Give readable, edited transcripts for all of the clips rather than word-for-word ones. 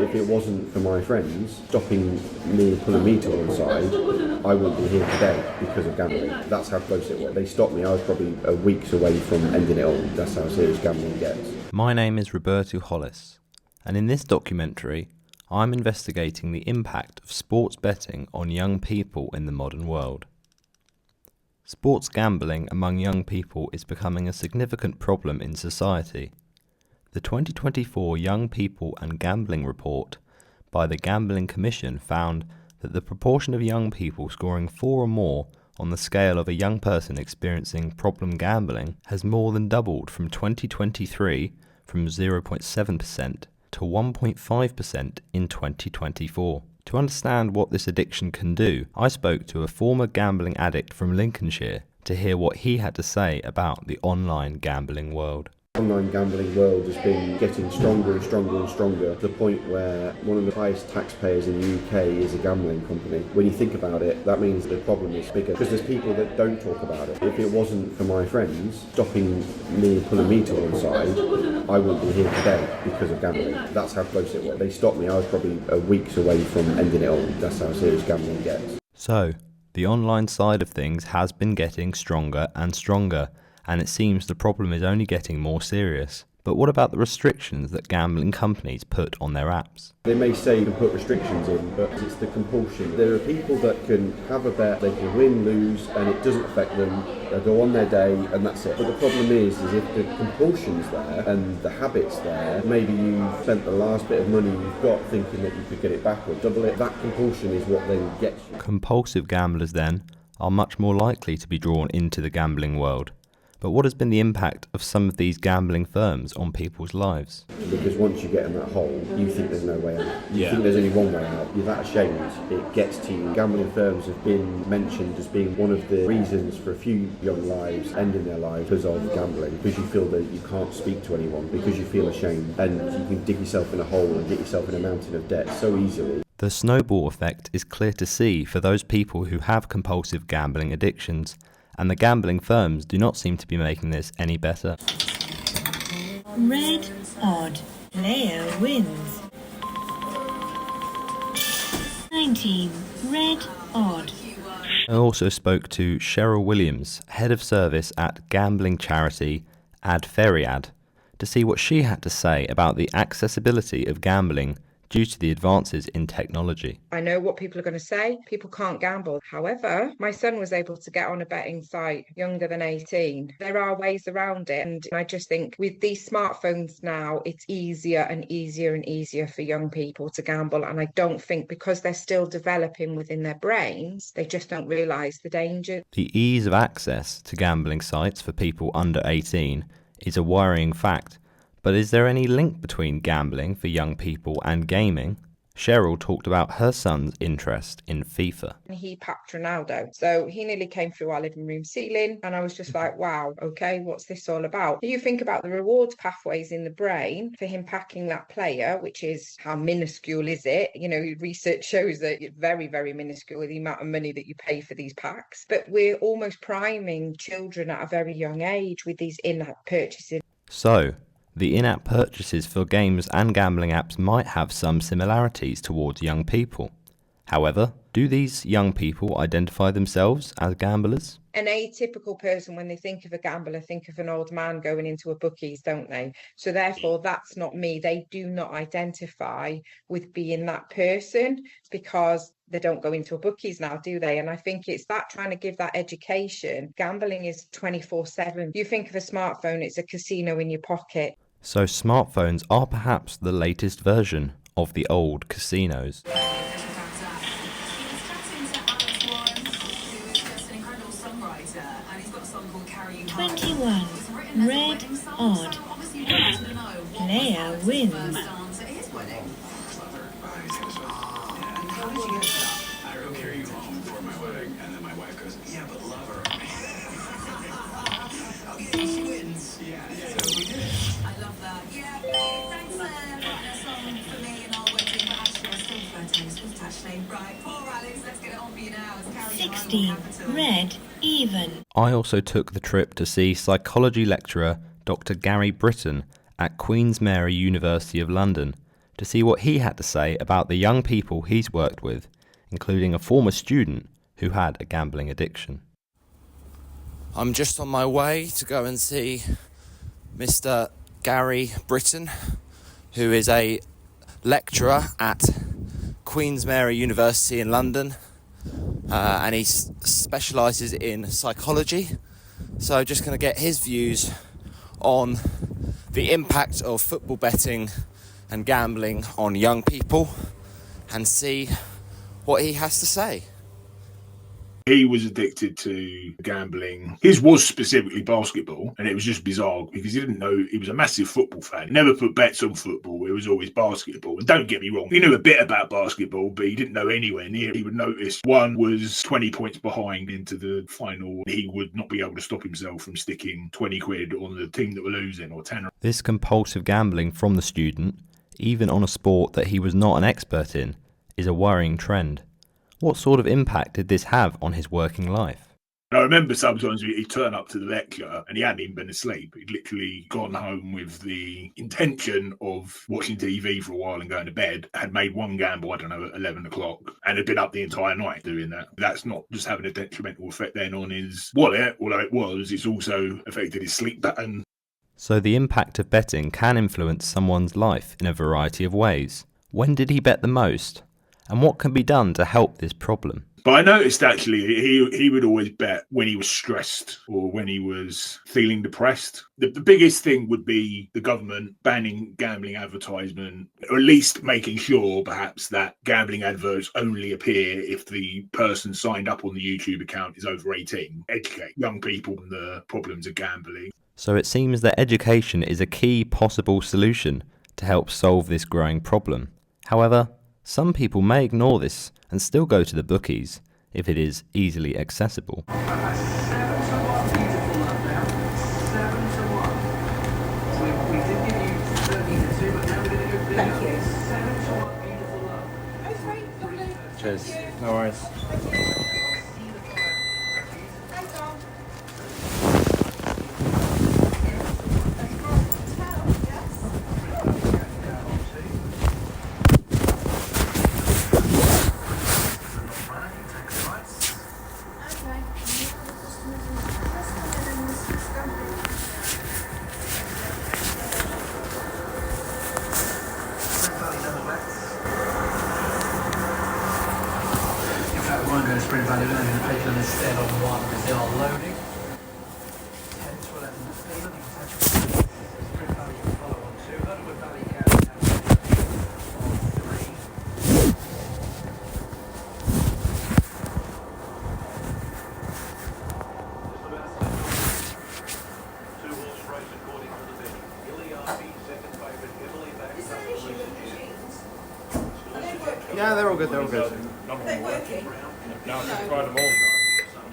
If it wasn't for my friends stopping me, pulling me to one side, I wouldn't be here today because of gambling. That's how close it was. They stopped me. I was probably weeks away from ending it all. That's how serious gambling gets. My name is Roberto Hollis, and in this documentary, I'm investigating the impact of sports betting on young people in the modern world. Sports gambling among young people is becoming a significant problem in society. The 2024 Young People and Gambling Report by the Gambling Commission found that the proportion of young people scoring 4 or more on the scale of a young person experiencing problem gambling has more than doubled from 2023 from 0.7% to 1.5% in 2024. To understand what this addiction can do, I spoke to a former gambling addict from Lincolnshire to hear what he had to say about the online gambling world. The online gambling world has been getting stronger and stronger and stronger, to the point where one of the highest taxpayers in the UK is a gambling company. When you think about it, that means the problem is bigger, because there's people that don't talk about it. If it wasn't for my friends stopping me, pulling me to one side, I wouldn't be here today because of gambling. That's how close it was. They stopped me. I was probably weeks away from ending it all. That's how serious gambling gets. So, the online side of things has been getting stronger and stronger, and it seems the problem is only getting more serious. But what about the restrictions that gambling companies put on their apps? They may say you can put restrictions in, but it's the compulsion. There are people that can have a bet, they can win, lose, and it doesn't affect them. They'll go on their day and that's it. But the problem is if the compulsion's there and the habit's there, maybe you spent the last bit of money you've got thinking that you could get it back or double it. That compulsion is what then gets you. Compulsive gamblers then are much more likely to be drawn into the gambling world. But what has been the impact of some of these gambling firms on people's lives? Because once you get in that hole, you think there's no way out. You think there's only one way out. You're that ashamed, it gets to you. Gambling firms have been mentioned as being one of the reasons for a few young lives ending their lives because of gambling. Because you feel that you can't speak to anyone, because you feel ashamed, and you can dig yourself in a hole and get yourself in a mountain of debt so easily. The snowball effect is clear to see for those people who have compulsive gambling addictions, and the gambling firms do not seem to be making this any better. Red odd. Player wins. 19. Red odd. I also spoke to Cheryl Williams, head of service at gambling charity Ad Feriad, to see what she had to say about the accessibility of gambling due to the advances in technology. I know what people are going to say. People can't gamble. However, my son was able to get on a betting site younger than 18. There are ways around it. And I just think with these smartphones now, it's easier and easier and easier for young people to gamble. And I don't think because they're still developing within their brains, they just don't realise the danger. The ease of access to gambling sites for people under 18 is a worrying fact. But is there any link between gambling for young people and gaming? Cheryl talked about her son's interest in FIFA. He packed Ronaldo, so he nearly came through our living room ceiling, and I was just like, wow, okay, what's this all about? You think about the rewards pathways in the brain for him packing that player, which is how minuscule is it? You know, research shows that it's very, very minuscule, the amount of money that you pay for these packs. But we're almost priming children at a very young age with these in-app purchases. So, the in-app purchases for games and gambling apps might have some similarities towards young people. However, do these young people identify themselves as gamblers? An atypical person, when they think of a gambler, think of an old man going into a bookies, don't they? So therefore, that's not me. They do not identify with being that person because they don't go into a bookies now, do they? And I think it's that trying to give that education. Gambling is 24/7. You think of a smartphone, it's a casino in your pocket. So smartphones are perhaps the latest version of the old casinos. 21. Red odd. Player wins. Right, poor Alex, let's get it on for you now. 16. Red even. I also took the trip to see psychology lecturer Dr. Gary Britton at Queen's Mary University of London to see what he had to say about the young people he's worked with, including a former student who had a gambling addiction. I'm just on my way to go and see Mr. Gary Britton, who is a lecturer at Queen's Mary University in London, and he specialises in psychology. So just going to get his views on the impact of football betting and gambling on young people and see what he has to say. He was addicted to gambling. His was specifically basketball, and it was just bizarre because he didn't know he was a massive football fan. He never put bets on football. It was always basketball. And don't get me wrong, he knew a bit about basketball, but he didn't know anywhere near. He would notice one was 20 points behind into the final. He would not be able to stop himself from sticking 20 quid on the team that were losing, or 10. This compulsive gambling from the student, even on a sport that he was not an expert in, is a worrying trend. What sort of impact did this have on his working life? I remember sometimes he'd turn up to the lecture and he hadn't even been asleep. He'd literally gone home with the intention of watching TV for a while and going to bed, had made one gamble, I don't know, at 11 o'clock, and had been up the entire night doing that. That's not just having a detrimental effect then on his wallet, although it's also affected his sleep pattern. So the impact of betting can influence someone's life in a variety of ways. When did he bet the most? And what can be done to help this problem? But I noticed actually he would always bet when he was stressed or when he was feeling depressed. The biggest thing would be the government banning gambling advertisement, or at least making sure perhaps that gambling adverts only appear if the person signed up on the YouTube account is over 18. Educate young people on the problems of gambling. So it seems that education is a key possible solution to help solve this growing problem. However, some people may ignore this and still go to the bookies if it is easily accessible. Cheers. No worries. Spring Valley Learning and take them instead on one because they are loading. 10 to 11 Spring Valley will follow on 2. Underwood Valley carrying out on 3. Two-horse race according to the betting. Iliardi, second favourite, Italy back. Is there an issue with the machines? Are they working? Yeah, they're all good, Are they working? No, I can try them all.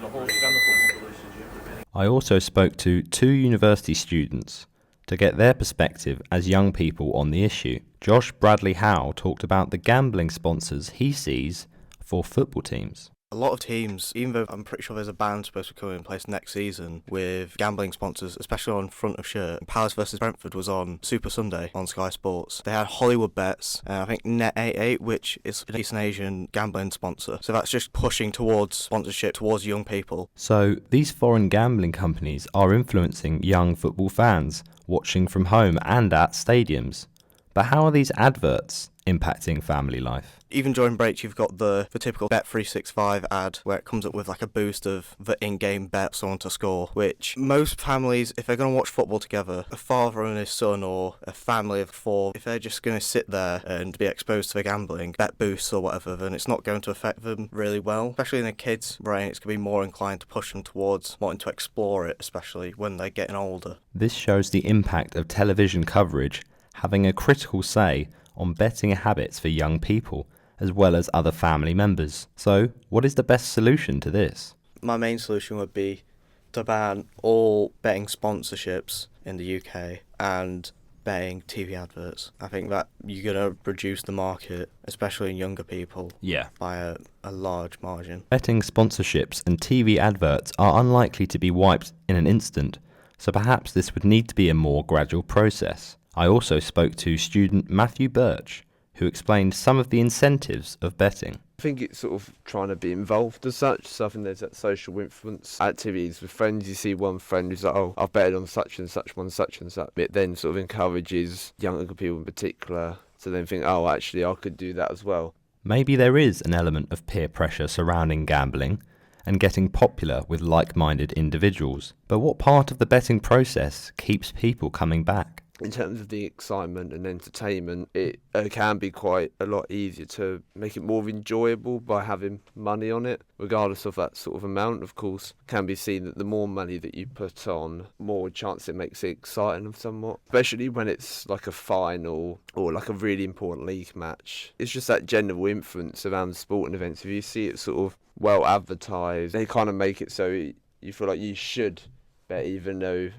The horse chemicals. I also spoke to 2 university students to get their perspective as young people on the issue. Josh Bradley Howe talked about the gambling sponsors he sees for football teams. A lot of teams, even though I'm pretty sure there's a ban supposed to be coming in place next season with gambling sponsors, especially on front of shirt. Palace versus Brentford was on Super Sunday on Sky Sports. They had Hollywood Bets, I think Net88, which is an Eastern Asian gambling sponsor. So that's just pushing towards sponsorship towards young people. So these foreign gambling companies are influencing young football fans watching from home and at stadiums. But how are these adverts impacting family life? Even during breaks, you've got the typical Bet365 ad where it comes up with like a boost of the in-game bet someone to score, which most families, if they're going to watch football together, a father and his son or a family of 4, if they're just going to sit there and be exposed to the gambling, bet boosts or whatever, then it's not going to affect them really well. Especially in a kid's brain, it's going to be more inclined to push them towards wanting to explore it, especially when they're getting older. This shows the impact of television coverage having a critical say on betting habits for young people, as well as other family members. So, what is the best solution to this? My main solution would be to ban all betting sponsorships in the UK and betting TV adverts. I think that you're going to reduce the market, especially in younger people, by a large margin. Betting sponsorships and TV adverts are unlikely to be wiped in an instant, so perhaps this would need to be a more gradual process. I also spoke to student Matthew Birch, who explained some of the incentives of betting. I think it's sort of trying to be involved as such. So I think there's that social influence activities with friends. You see one friend who's like, oh, I've betted on such and such one, such and such. It then sort of encourages younger people in particular to then think, oh, actually, I could do that as well. Maybe there is an element of peer pressure surrounding gambling and getting popular with like-minded individuals. But what part of the betting process keeps people coming back? In terms of the excitement and entertainment, it can be quite a lot easier to make it more enjoyable by having money on it, regardless of that sort of amount. Of course, can be seen that the more money that you put on, more chance it makes it exciting somewhat, especially when it's like a final or like a really important league match. It's just that general influence around sporting events. If you see it sort of well advertised, they kind of make it so you feel like you should bet even though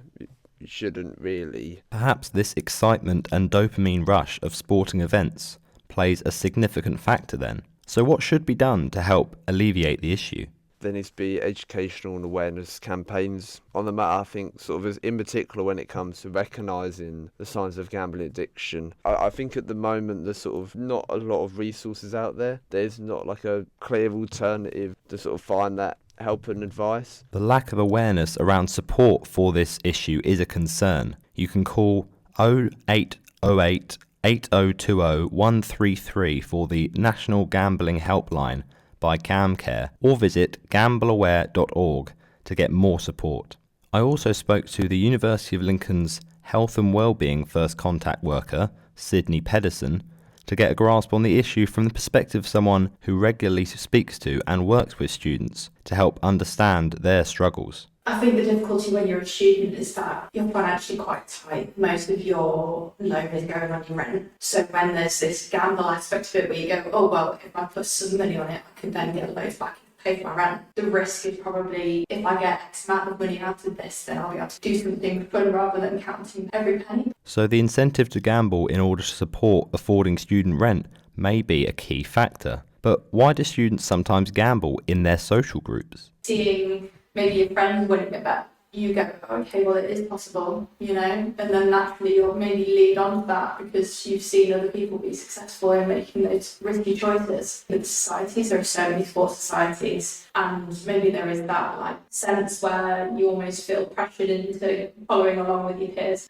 you shouldn't really. Perhaps this excitement and dopamine rush of sporting events plays a significant factor then. So what should be done to help alleviate the issue? There needs to be educational and awareness campaigns on the matter. I think sort of as in particular when it comes to recognising the signs of gambling addiction. I think at the moment there's sort of not a lot of resources out there. There's not like a clear alternative to sort of find that help and advice. The lack of awareness around support for this issue is a concern. You can call 0808 8020 133 for the National Gambling Helpline by GamCare, or visit gambleaware.org to get more support. I also spoke to the University of Lincoln's Health and Wellbeing First Contact worker, Sydney Pedersen, to get a grasp on the issue from the perspective of someone who regularly speaks to and works with students to help understand their struggles. I think the difficulty when you're a student is that you're financially quite tight. Most of your loan is going on your rent. So when there's this gamble aspect of it where you go, oh, well, if I put some money on it, I can then get a loan back and pay for my rent. The risk is probably if I get X amount of money out of this, then I'll be able to do something fun rather than counting every penny. So the incentive to gamble in order to support affording student rent may be a key factor. But why do students sometimes gamble in their social groups? Seeing maybe your friends winning a bet, you go, okay, well, it is possible, and then naturally you'll maybe lead on to that because you've seen other people be successful in making those risky choices. In societies, there are so many sports societies, and maybe there is that sense where you almost feel pressured into following along with your peers.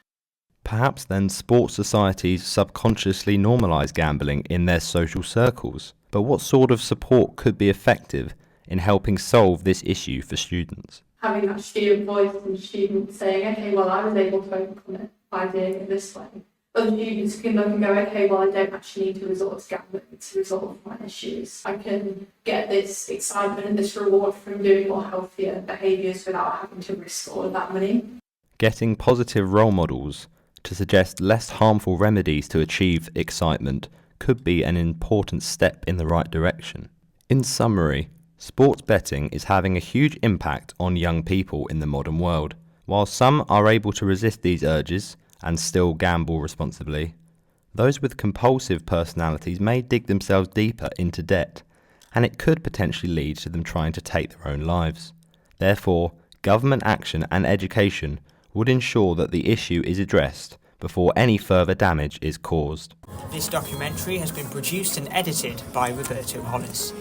Perhaps then sports societies subconsciously normalise gambling in their social circles. But what sort of support could be effective in helping solve this issue for students? Having that student voice and students saying, okay, well, I was able to overcome it by doing it this way. Other students can look and go, okay, well, I don't actually need to resort to gambling to resolve my issues. I can get this excitement and this reward from doing more healthier behaviours without having to risk all of that money. Getting positive role models to suggest less harmful remedies to achieve excitement could be an important step in the right direction. In summary, sports betting is having a huge impact on young people in the modern world. While some are able to resist these urges and still gamble responsibly, those with compulsive personalities may dig themselves deeper into debt, and it could potentially lead to them trying to take their own lives. Therefore, government action and education would ensure that the issue is addressed before any further damage is caused. This documentary has been produced and edited by Roberto Hollis.